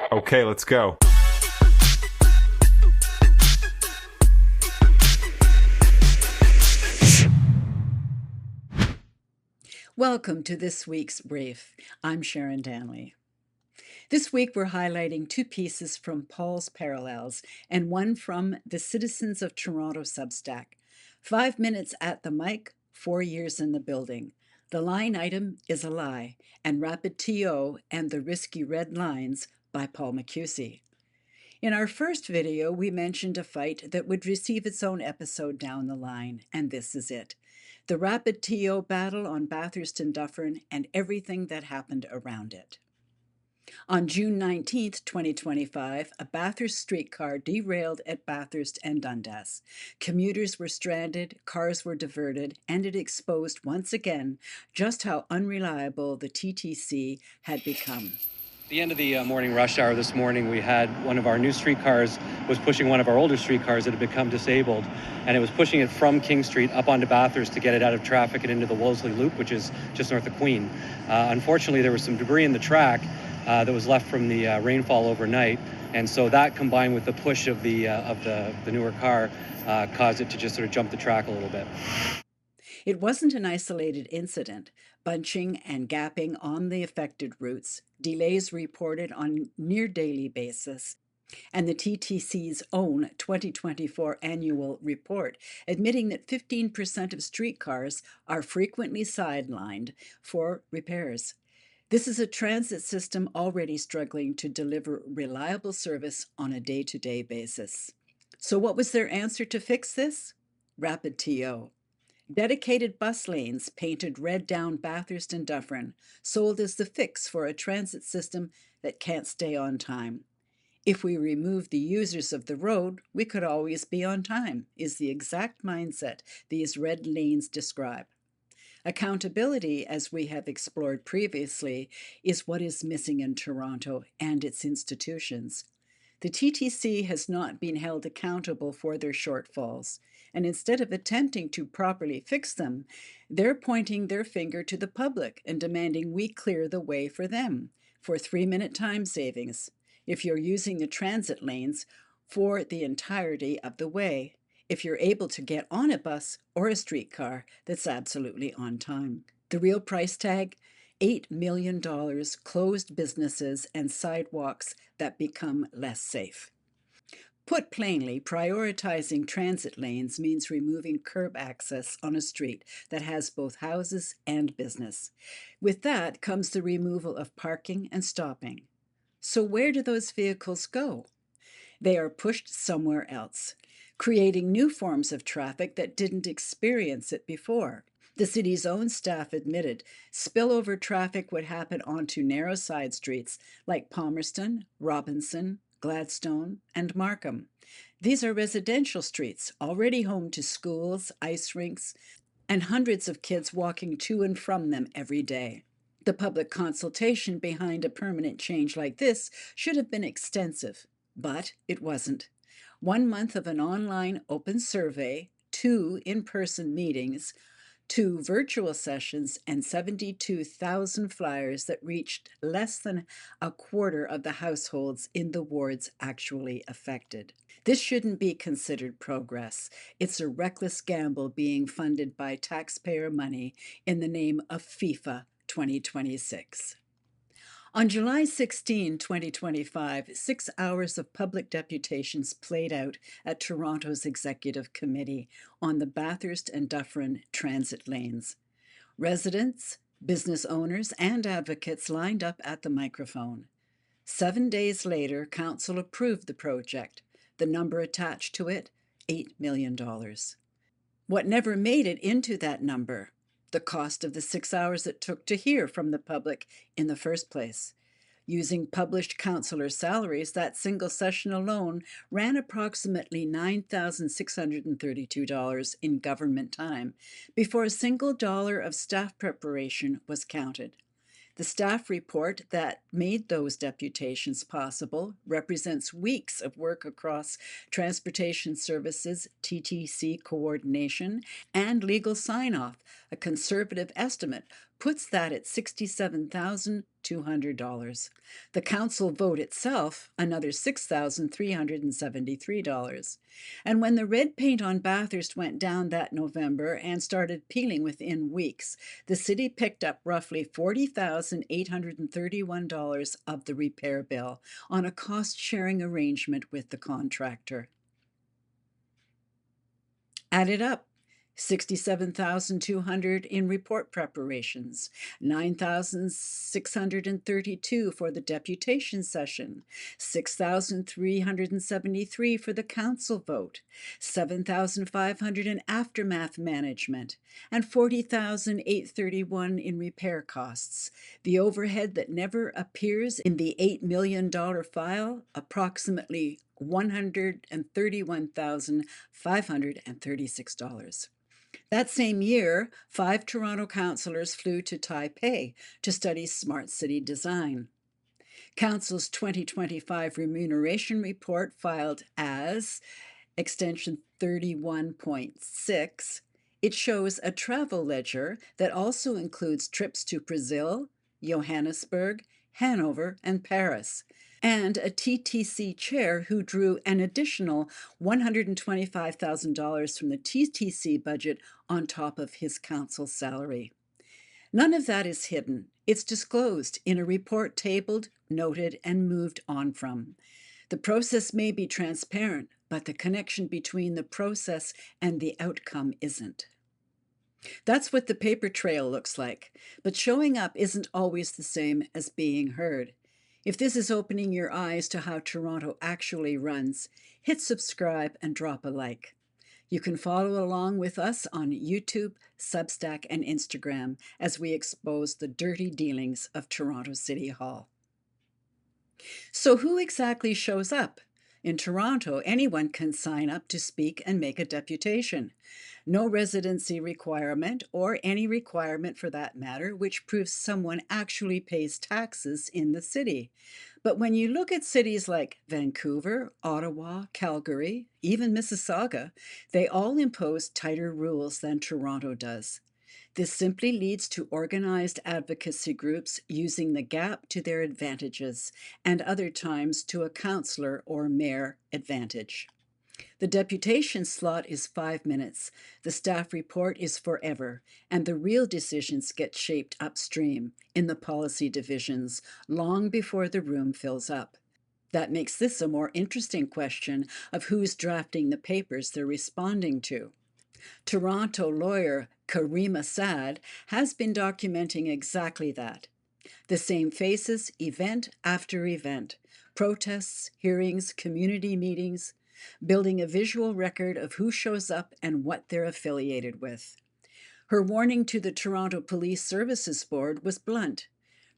Okay, let's go. Welcome to this week's brief. I'm Sharon Danley. This week we're highlighting two pieces from Paul's Parallels and one from the Citizens of Toronto Substack. 5 minutes at the mic, 4 years in the building. The line item is a lie, and RapidTO and the Risky Red Lines by Paul Macchiusi. In our first video, we mentioned a fight that would receive its own episode down the line, and this is it. The RapidTO battle on Bathurst and Dufferin and everything that happened around it. On June 19, 2025, a Bathurst streetcar derailed at Bathurst and Dundas. Commuters were stranded, cars were diverted, and it exposed once again just how unreliable the TTC had become. At the end of the morning rush hour this morning, we had one of our new streetcars was pushing one of our older streetcars that had become disabled, and it was pushing it from King Street up onto Bathurst to get it out of traffic and into the Wolseley Loop, which is just north of Queen. Unfortunately, there was some debris in the track that was left from the rainfall overnight, and so that combined with the push of the newer car caused it to just sort of jump the track a little bit. It wasn't an isolated incident. Bunching and gapping on the affected routes, delays reported on near-daily basis, and the TTC's own 2024 annual report admitting that 15% of streetcars are frequently sidelined for repairs. This is a transit system already struggling to deliver reliable service on a day-to-day basis. So what was their answer to fix this? RapidTO. Dedicated bus lanes painted red down Bathurst and Dufferin, sold as the fix for a transit system that can't stay on time. If we remove the users of the road, we could always be on time, is the exact mindset these red lanes describe. Accountability, as we have explored previously, is what is missing in Toronto and its institutions. The TTC has not been held accountable for their shortfalls, and instead of attempting to properly fix them, they're pointing their finger to the public and demanding we clear the way for them for 3-minute time savings if you're using the transit lanes for the entirety of the way, if you're able to get on a bus or a streetcar that's absolutely on time. The real price tag? $8 million, closed businesses, and sidewalks that become less safe. Put plainly, prioritizing transit lanes means removing curb access on a street that has both houses and business. With that comes the removal of parking and stopping. So where do those vehicles go? They are pushed somewhere else, creating new forms of traffic that didn't experience it before. The city's own staff admitted spillover traffic would happen onto narrow side streets like Palmerston, Robinson, Gladstone, and Markham. These are residential streets, already home to schools, ice rinks, and hundreds of kids walking to and from them every day. The public consultation behind a permanent change like this should have been extensive, but it wasn't. 1 month of an online open survey, 2 in-person meetings, 2 virtual sessions, and 72,000 flyers that reached less than a quarter of the households in the wards actually affected. This shouldn't be considered progress. It's a reckless gamble being funded by taxpayer money in the name of FIFA 2026. On July 16, 2025, 6 hours of public deputations played out at Toronto's Executive Committee on the Bathurst and Dufferin transit lanes. Residents, business owners, and advocates lined up at the microphone. 7 days later, Council approved the project. The number attached to it, $8 million. What never made it into that number? The cost of the 6 hours it took to hear from the public in the first place. Using published councillor salaries, that single session alone ran approximately $9,632 in government time before a single dollar of staff preparation was counted. The staff report that made those deputations possible represents weeks of work across transportation services, TTC coordination, and legal sign-off, a conservative estimate puts that at $67,200. The council vote itself, another $6,373. And when the red paint on Bathurst went down that November and started peeling within weeks, the city picked up roughly $40,831 of the repair bill on a cost-sharing arrangement with the contractor. Add it up. 67,200 in report preparations, 9,632 for the deputation session, 6,373 for the council vote, 7,500 in aftermath management, and 40,831 in repair costs. The overhead that never appears in the $8 million file, approximately $131,536. That same year, 5 Toronto councillors flew to Taipei to study smart city design. Council's 2025 remuneration report, filed as extension 31.6, it shows a travel ledger that also includes trips to Brazil, Johannesburg, Hanover, and Paris, and a TTC chair who drew an additional $125,000 from the TTC budget on top of his council salary. None of that is hidden. It's disclosed in a report tabled, noted, and moved on from. The process may be transparent, but the connection between the process and the outcome isn't. That's what the paper trail looks like, but showing up isn't always the same as being heard. If this is opening your eyes to how Toronto actually runs, hit subscribe and drop a like. You can follow along with us on YouTube, Substack, and Instagram as we expose the dirty dealings of Toronto City Hall. So who exactly shows up? In Toronto, anyone can sign up to speak and make a deputation. No residency requirement, or any requirement for that matter, which proves someone actually pays taxes in the city. But when you look at cities like Vancouver, Ottawa, Calgary, even Mississauga, they all impose tighter rules than Toronto does. This simply leads to organized advocacy groups using the gap to their advantages, and other times to a councillor or mayor advantage. The deputation slot is 5 minutes, the staff report is forever, and the real decisions get shaped upstream in the policy divisions long before the room fills up. That makes this a more interesting question of who's drafting the papers they're responding to. Toronto lawyer Karima Saad has been documenting exactly that. The same faces, event after event, protests, hearings, community meetings, building a visual record of who shows up and what they're affiliated with. Her warning to the Toronto Police Services Board was blunt.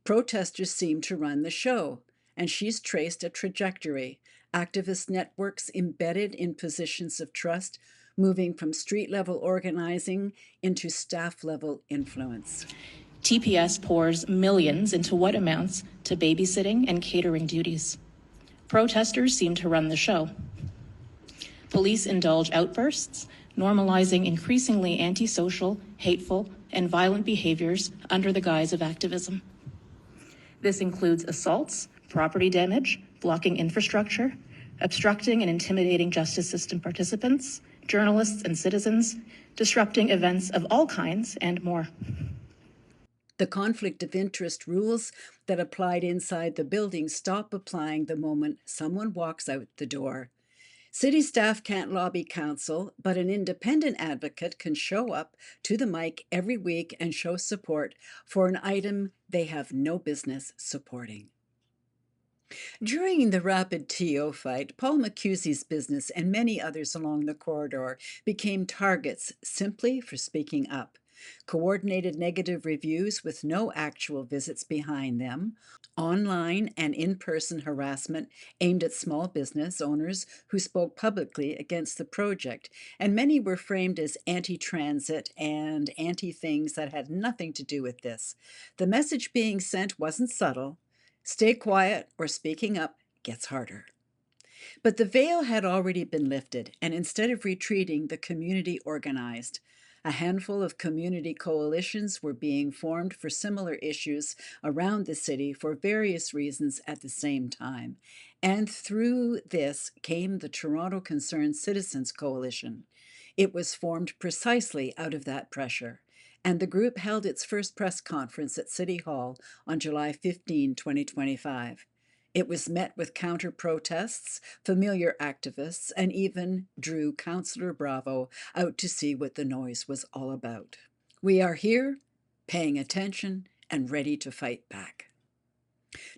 Protesters seem to run the show, and she's traced a trajectory. Activist networks embedded in positions of trust, moving from street-level organizing into staff-level influence. TPS pours millions into what amounts to babysitting and catering duties. Protesters seem to run the show. Police indulge outbursts, normalizing increasingly antisocial, hateful, and violent behaviors under the guise of activism. This includes assaults, property damage, blocking infrastructure, obstructing and intimidating justice system participants, journalists and citizens, disrupting events of all kinds, and more. The conflict of interest rules that applied inside the building stop applying the moment someone walks out the door. City staff can't lobby council, but an independent advocate can show up to the mic every week and show support for an item they have no business supporting. During the RapidTO fight, Paul Macchiusi's business and many others along the corridor became targets simply for speaking up. Coordinated negative reviews with no actual visits behind them, online and in-person harassment aimed at small business owners who spoke publicly against the project, and many were framed as anti-transit and anti-things that had nothing to do with this. The message being sent wasn't subtle. Stay quiet, or speaking up gets harder. But the veil had already been lifted, and instead of retreating, the community organized. A handful of community coalitions were being formed for similar issues around the city for various reasons at the same time. And through this came the Toronto Concerned Citizens Coalition. It was formed precisely out of that pressure, and the group held its first press conference at City Hall on July 15, 2025. It was met with counter-protests, familiar activists, and even drew Councillor Bravo out to see what the noise was all about. We are here, paying attention, and ready to fight back.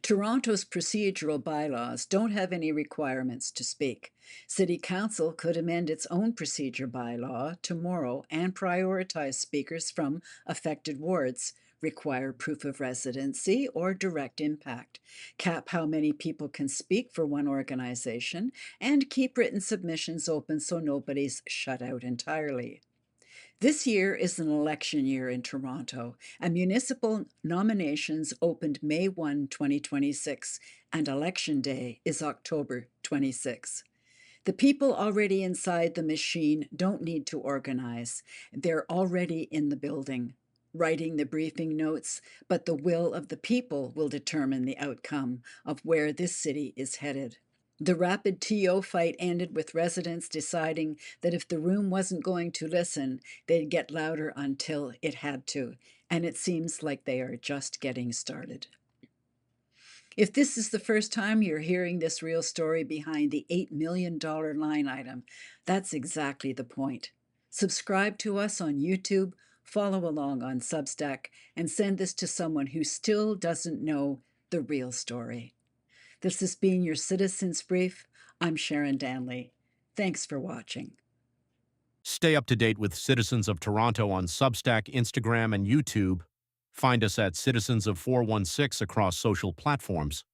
Toronto's procedural bylaws don't have any requirements to speak. City Council could amend its own procedure bylaw tomorrow and prioritize speakers from affected wards, require proof of residency or direct impact, cap how many people can speak for one organization, and keep written submissions open so nobody's shut out entirely. This year is an election year in Toronto, and municipal nominations opened May 1, 2026, and Election Day is October 26. The people already inside the machine don't need to organize. They're already in the building, writing the briefing notes, but the will of the people will determine the outcome of where this city is headed. The RapidTO fight ended with residents deciding that if the room wasn't going to listen, they'd get louder until it had to, and it seems like they are just getting started. If this is the first time you're hearing this real story behind the $8 million line item, that's exactly the point. Subscribe to us on YouTube, follow along on Substack, and send this to someone who still doesn't know the real story. This has been your Citizens Brief. I'm Sharon Danley. Thanks for watching. Stay up to date with Citizens of Toronto on Substack, Instagram, and YouTube. Find us at Citizens of 416 across social platforms.